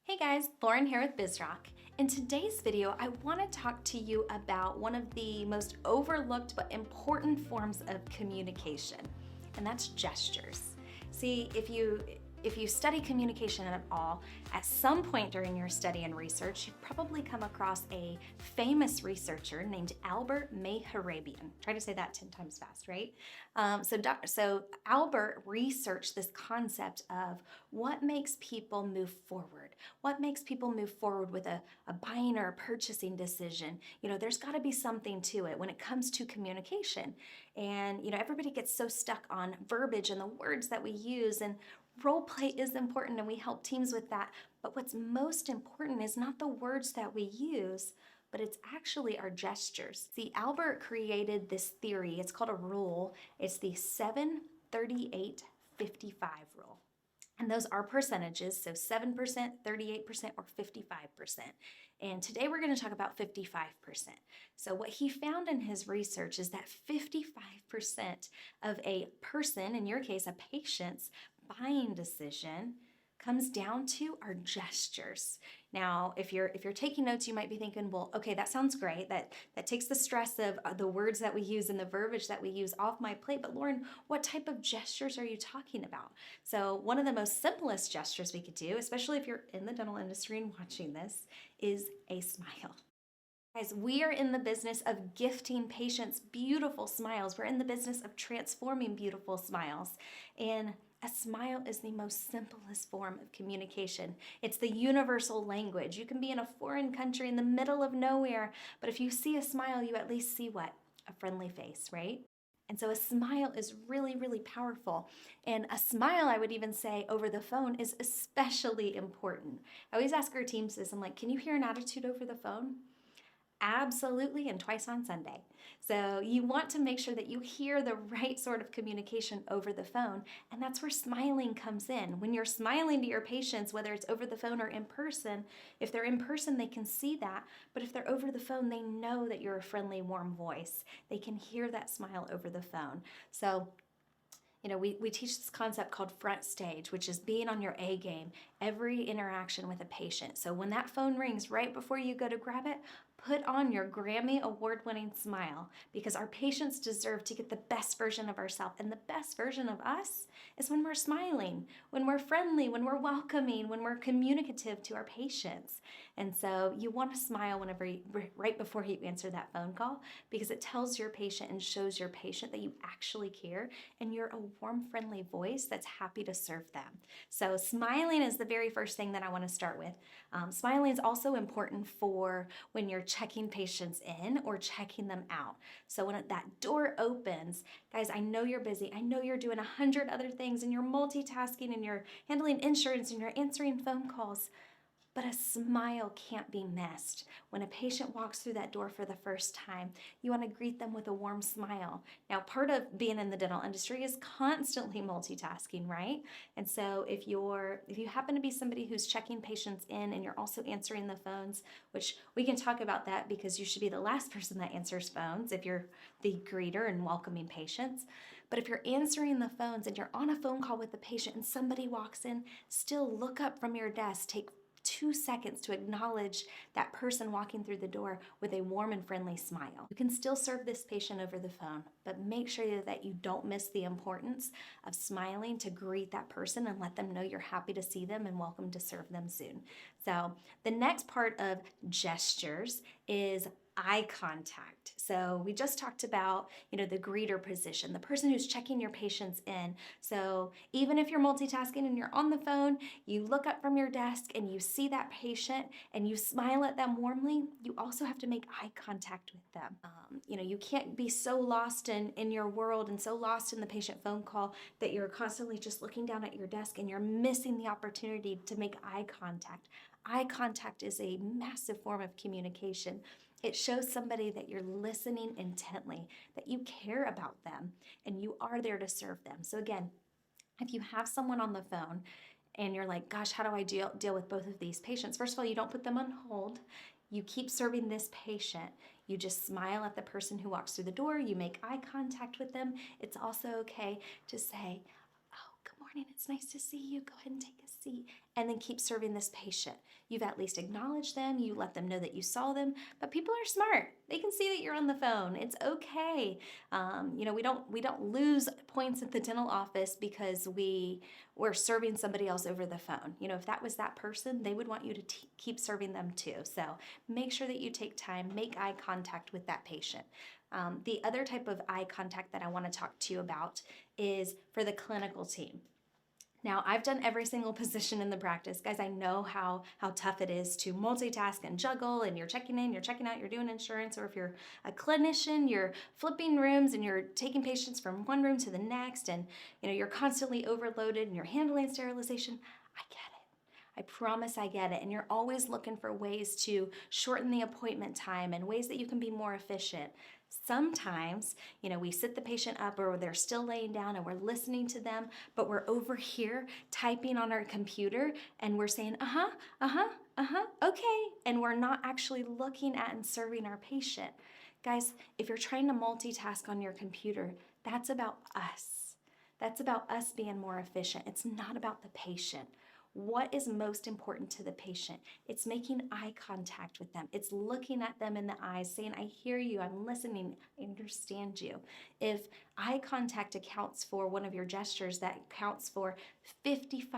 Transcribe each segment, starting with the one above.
Hey guys, Lauren here with BizRock. In today's video, I want to talk to you about one of the most overlooked but important forms of communication, and that's gestures. See, if you study communication at all, at some point during your study and research, you've probably come across a famous researcher named Albert Mehrabian. Try to say that 10 times fast, right? So Albert researched this concept of what makes people move forward. What makes people move forward with a buying or a purchasing decision? There's got to be something to it when it comes to communication. And, everybody gets so stuck on verbiage and the words that we use, and role play is important and we help teams with that. But what's most important is not the words that we use, but it's actually our gestures. See, Albert created this theory. It's called a rule. It's the 7-38-55 rule. And those are percentages, so 7%, 38%, or 55%. And today we're going to talk about 55%. So what he found in his research is that 55% of a person, in your case a patient's, buying decision comes down to our gestures. Now, if you're taking notes, you might be thinking, well, okay, that sounds great. That takes the stress of the words that we use and the verbiage that we use off my plate. But Lauren, what type of gestures are you talking about? So one of the most simplest gestures we could do, especially if you're in the dental industry and watching this, is a smile. Guys, we are in the business of gifting patients beautiful smiles. We're in the business of transforming beautiful smiles. And a smile is the most simplest form of communication. It's the universal language. You can be in a foreign country in the middle of nowhere, but if you see a smile, you at least see what? A friendly face, right? And so a smile is really, really powerful. And a smile, I would even say, over the phone is especially important. I always ask our teams this, I'm like, can you hear an attitude over the phone? Absolutely, and twice on Sunday. So you want to make sure that you hear the right sort of communication over the phone, and that's where smiling comes in. When you're smiling to your patients, whether it's over the phone or in person, if they're in person, they can see that, but if they're over the phone, they know that you're a friendly, warm voice. They can hear that smile over the phone. So we teach this concept called front stage, which is being on your A game, every interaction with a patient. So when that phone rings right before you go to grab it, put on your Grammy award-winning smile, because our patients deserve to get the best version of ourselves. And the best version of us is when we're smiling, when we're friendly, when we're welcoming, when we're communicative to our patients. And so you want to smile right before you answer that phone call, because it tells your patient and shows your patient that you actually care and you're a warm, friendly voice that's happy to serve them. So smiling is the very first thing that I want to start with. Smiling is also important for when you're checking patients in or checking them out. So when that door opens, guys, I know you're busy. I know you're doing 100 other things and you're multitasking and you're handling insurance and you're answering phone calls. But a smile can't be missed. When a patient walks through that door for the first time, you want to greet them with a warm smile. Now, part of being in the dental industry is constantly multitasking, right? And so if you happen to be somebody who's checking patients in and you're also answering the phones, which we can talk about that because you should be the last person that answers phones if you're the greeter and welcoming patients. But if you're answering the phones and you're on a phone call with the patient and somebody walks in, still look up from your desk, take 2 seconds to acknowledge that person walking through the door with a warm and friendly smile. You can still serve this patient over the phone, but make sure that you don't miss the importance of smiling to greet that person and let them know you're happy to see them and welcome to serve them soon. So the next part of gestures is eye contact. So we just talked about, the greeter position, the person who's checking your patients in. So even if you're multitasking and you're on the phone, you look up from your desk and you see that patient and you smile at them warmly, you also have to make eye contact with them. You can't be so lost in your world and so lost in the patient phone call that you're constantly just looking down at your desk and you're missing the opportunity to make eye contact. Eye contact is a massive form of communication. It shows somebody that you're listening intently, that you care about them, and you are there to serve them. So again, if you have someone on the phone and you're like, gosh, how do I deal with both of these patients? First of all, you don't put them on hold. You keep serving this patient. You just smile at the person who walks through the door. You make eye contact with them. It's also okay to say, oh, good morning. It's nice to see you. Go ahead and take a seat. seat, and then keep serving this patient. You've at least acknowledged them, you let them know that you saw them, but people are smart. They can see that you're on the phone. It's okay. We don't lose points at the dental office because we're serving somebody else over the phone. If that was that person, they would want you to keep serving them too. So make sure that you take time, make eye contact with that patient. The other type of eye contact that I want to talk to you about is for the clinical team. Now, I've done every single position in the practice. Guys, I know how tough it is to multitask and juggle, and you're checking in, you're checking out, you're doing insurance, or if you're a clinician, you're flipping rooms and you're taking patients from one room to the next, and you're constantly overloaded and you're handling sterilization. I get it. I promise I get it. And you're always looking for ways to shorten the appointment time and ways that you can be more efficient. Sometimes, we sit the patient up or they're still laying down and we're listening to them, but we're over here typing on our computer and we're saying, okay. And we're not actually looking at and serving our patient. Guys, if you're trying to multitask on your computer, that's about us. That's about us being more efficient. It's not about the patient. What is most important to the patient? It's making eye contact with them. It's looking at them in the eyes, saying, I hear you, I'm listening, I understand you. If eye contact accounts for one of your gestures, that accounts for 55%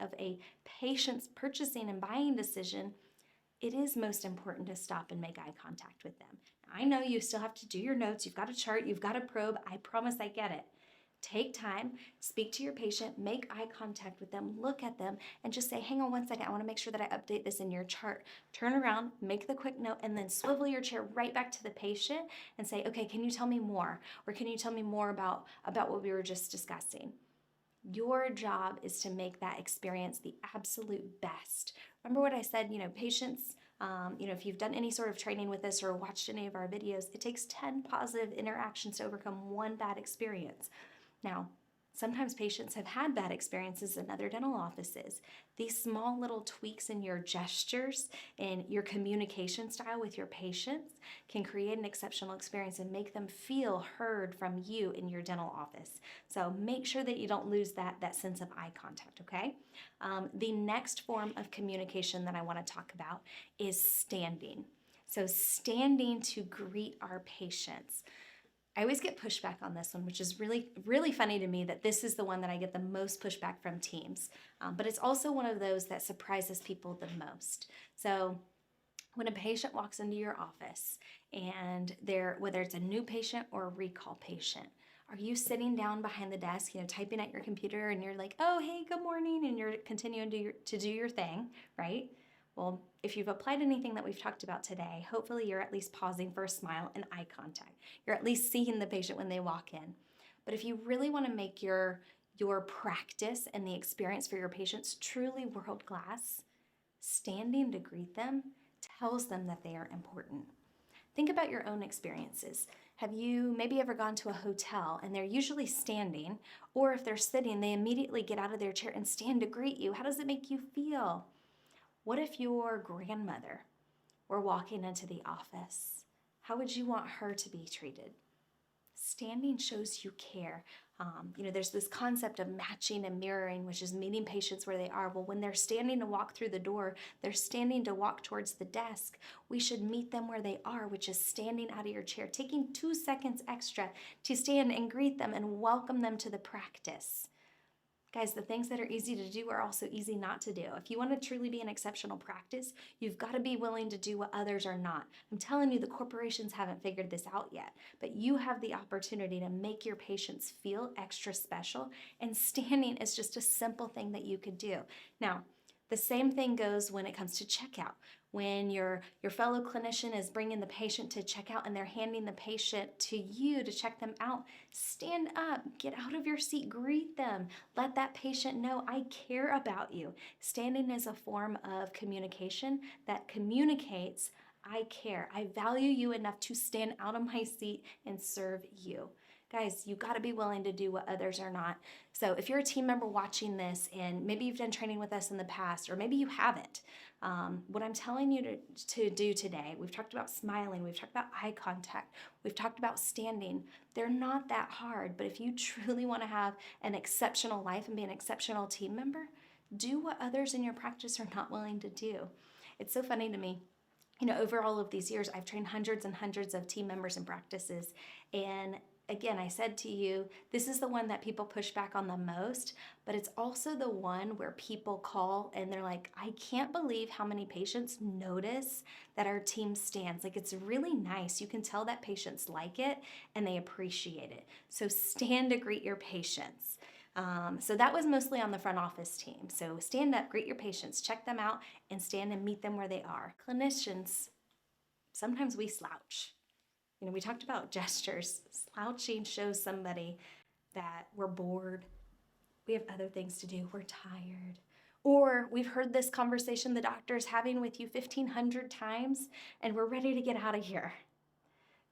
of a patient's purchasing and buying decision, it is most important to stop and make eye contact with them. I know you still have to do your notes, you've got a chart, you've got a probe, I promise I get it. Take time, speak to your patient, make eye contact with them, look at them, and just say, hang on one second, I want to make sure that I update this in your chart. Turn around, make the quick note, and then swivel your chair right back to the patient and say, okay, can you tell me more? Or can you tell me more about what we were just discussing? Your job is to make that experience the absolute best. Remember what I said, patients, if you've done any sort of training with us or watched any of our videos, it takes 10 positive interactions to overcome one bad experience. Now, sometimes patients have had bad experiences in other dental offices. These small little tweaks in your gestures and your communication style with your patients can create an exceptional experience and make them feel heard from you in your dental office. So make sure that you don't lose that sense of eye contact, okay? The next form of communication that I want to talk about is standing. So standing to greet our patients. I always get pushback on this one, which is really, really funny to me that this is the one that I get the most pushback from teams. But it's also one of those that surprises people the most. So when a patient walks into your office and whether it's a new patient or a recall patient, are you sitting down behind the desk, typing at your computer and you're like, oh, hey, good morning, and you're continuing to do your thing, right? Well, if you've applied anything that we've talked about today, hopefully you're at least pausing for a smile and eye contact. You're at least seeing the patient when they walk in. But if you really want to make your practice and the experience for your patients truly world class, standing to greet them tells them that they are important. Think about your own experiences. Have you maybe ever gone to a hotel and they're usually standing, or if they're sitting, they immediately get out of their chair and stand to greet you? How does it make you feel? What if your grandmother were walking into the office? How would you want her to be treated? Standing shows you care. There's this concept of matching and mirroring, which is meeting patients where they are. Well, when they're standing to walk through the door, they're standing to walk towards the desk. We should meet them where they are, which is standing out of your chair, taking 2 seconds extra to stand and greet them and welcome them to the practice. Guys, the things that are easy to do are also easy not to do. If you want to truly be an exceptional practice, you've got to be willing to do what others are not. I'm telling you, the corporations haven't figured this out yet, but you have the opportunity to make your patients feel extra special, and standing is just a simple thing that you could do. Now, the same thing goes when it comes to checkout. When your fellow clinician is bringing the patient to checkout and they're handing the patient to you to check them out, stand up, get out of your seat, greet them. Let that patient know, I care about you. Standing is a form of communication that communicates, I care. I value you enough to stand out of my seat and serve you. Guys, you got to be willing to do what others are not. So if you're a team member watching this and maybe you've done training with us in the past, or maybe you haven't, what I'm telling you to do today, we've talked about smiling, we've talked about eye contact, we've talked about standing. They're not that hard, but if you truly want to have an exceptional life and be an exceptional team member, Do what others in your practice are not willing to do. It's so funny to me. Over all of these years, I've trained hundreds and hundreds of team members and practices. And again, I said to you, this is the one that people push back on the most, but it's also the one where people call and they're like, I can't believe how many patients notice that our team stands. Like, it's really nice. You can tell that patients like it and they appreciate it. So stand to greet your patients. So that was mostly on the front office team. So stand up, greet your patients, check them out, and stand and meet them where they are. Clinicians, sometimes we slouch. We talked about gestures. Slouching shows somebody that we're bored, we have other things to do, we're tired. Or we've heard this conversation the doctor's having with you 1,500 times, and we're ready to get out of here.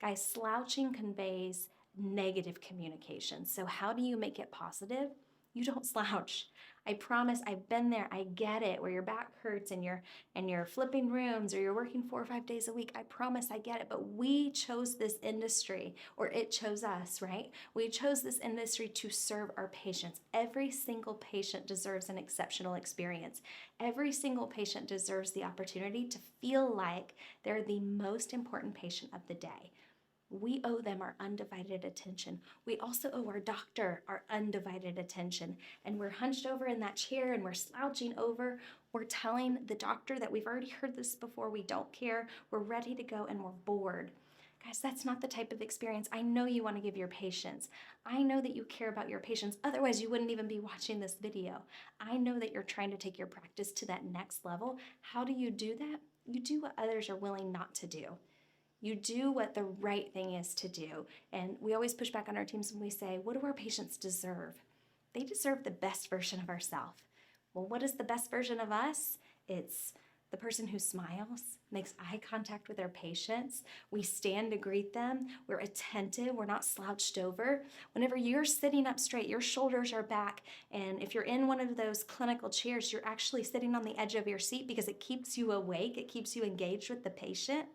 Guys, slouching conveys negative communication. So how do you make it positive? You don't slouch. I promise, I've been there. I get it. Where your back hurts and you're flipping rooms or you're working 4 or 5 days a week. I promise, I get it. But we chose this industry, or it chose us, right? We chose this industry to serve our patients. Every single patient deserves an exceptional experience. Every single patient deserves the opportunity to feel like they're the most important patient of the day. We owe them our undivided attention. We also owe our doctor our undivided attention. And we're hunched over in that chair and we're slouching over. We're telling the doctor that we've already heard this before, we don't care, we're ready to go, and we're bored. Guys, that's not the type of experience I know you want to give your patients. I know that you care about your patients. Otherwise, you wouldn't even be watching this video. I know that you're trying to take your practice to that next level. How do you do that? You do what others are willing not to do. You do what the right thing is to do. And we always push back on our teams when we say, what do our patients deserve? They deserve the best version of ourselves. Well, what is the best version of us? It's the person who smiles, makes eye contact with their patients. We stand to greet them. We're attentive. We're not slouched over. Whenever you're sitting up straight, your shoulders are back. And if you're in one of those clinical chairs, you're actually sitting on the edge of your seat because it keeps you awake. It keeps you engaged with the patient.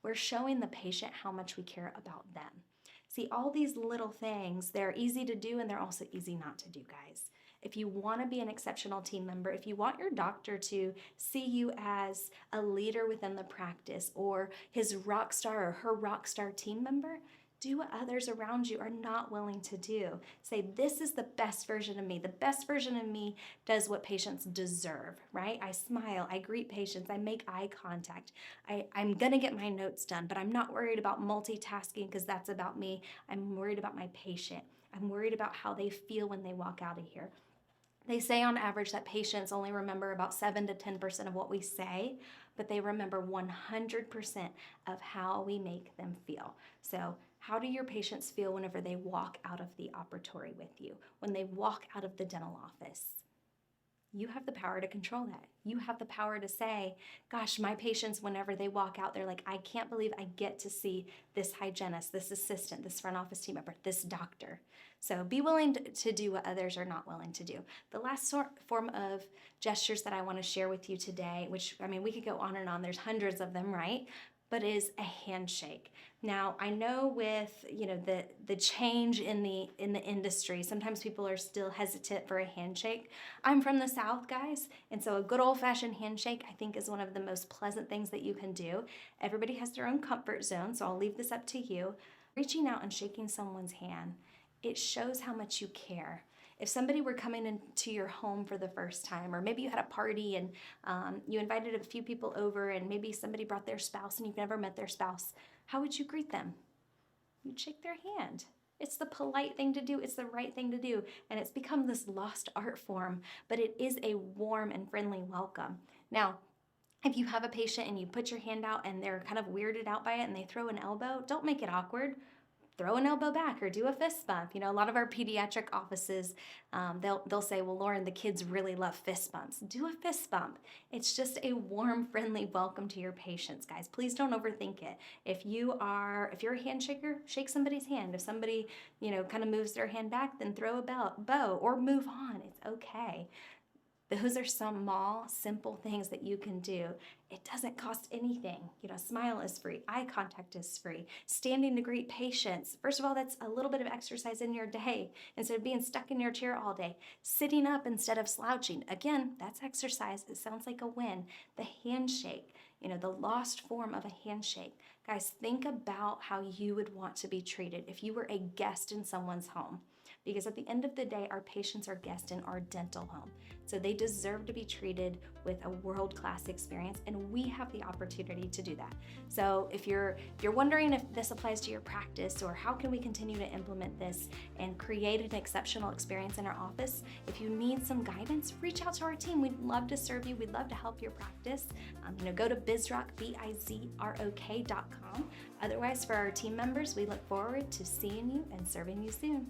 We're showing the patient how much we care about them. See, all these little things, they're easy to do and they're also easy not to do, guys. If you want to be an exceptional team member, if you want your doctor to see you as a leader within the practice or his rock star or her rock star team member, do what others around you are not willing to do. Say, this is the best version of me. The best version of me does what patients deserve, right? I smile, I greet patients, I make eye contact. I'm gonna get my notes done, but I'm not worried about multitasking because that's about me. I'm worried about my patient. I'm worried about how they feel when they walk out of here. They say on average that patients only remember about 7 to 10% of what we say, but they remember 100% of how we make them feel. So how do your patients feel whenever they walk out of the operatory with you, when they walk out of the dental office? You have the power to control that. You have the power to say, gosh, my patients, whenever they walk out, they're like, I can't believe I get to see this hygienist, this assistant, this front office team member, this doctor. So be willing to do what others are not willing to do. The last form of gestures that I want to share with you today, which, I mean, we could go on and on. There's hundreds of them, right? But is a handshake. Now, I know with the change in the industry, sometimes people are still hesitant for a handshake. I'm from the South, guys, and so a good old-fashioned handshake I think is one of the most pleasant things that you can do. Everybody has their own comfort zone, so I'll leave this up to you. Reaching out and shaking someone's hand, it shows how much you care. If somebody were coming into your home for the first time, or maybe you had a party and you invited a few people over and maybe somebody brought their spouse and you've never met their spouse, how would you greet them? You'd shake their hand. It's the polite thing to do. It's the right thing to do. And it's become this lost art form, but it is a warm and friendly welcome. Now, if you have a patient and you put your hand out and they're kind of weirded out by it and they throw an elbow, don't make it awkward. Throw an elbow back or do a fist bump. A lot of our pediatric offices, they'll say, well, Lauren, the kids really love fist bumps. Do a fist bump. It's just a warm, friendly welcome to your patients, guys. Please don't overthink it. If you're a handshaker, shake somebody's hand. If somebody, kind of moves their hand back, then throw a bow or move on. It's okay. Those are some small, simple things that you can do. It doesn't cost anything. Smile is free, eye contact is free, standing to greet patients. First of all, that's a little bit of exercise in your day instead of being stuck in your chair all day. Sitting up instead of slouching. Again, that's exercise. It sounds like a win. The handshake, the lost form of a handshake. Guys, think about how you would want to be treated if you were a guest in someone's home. Because at the end of the day, our patients are guests in our dental home. So they deserve to be treated with a world-class experience, and we have the opportunity to do that. So if you're wondering if this applies to your practice or how can we continue to implement this and create an exceptional experience in our office, if you need some guidance, reach out to our team. We'd love to serve you. We'd love to help your practice. Go to bizrock, bizrock.com. Otherwise, for our team members, we look forward to seeing you and serving you soon.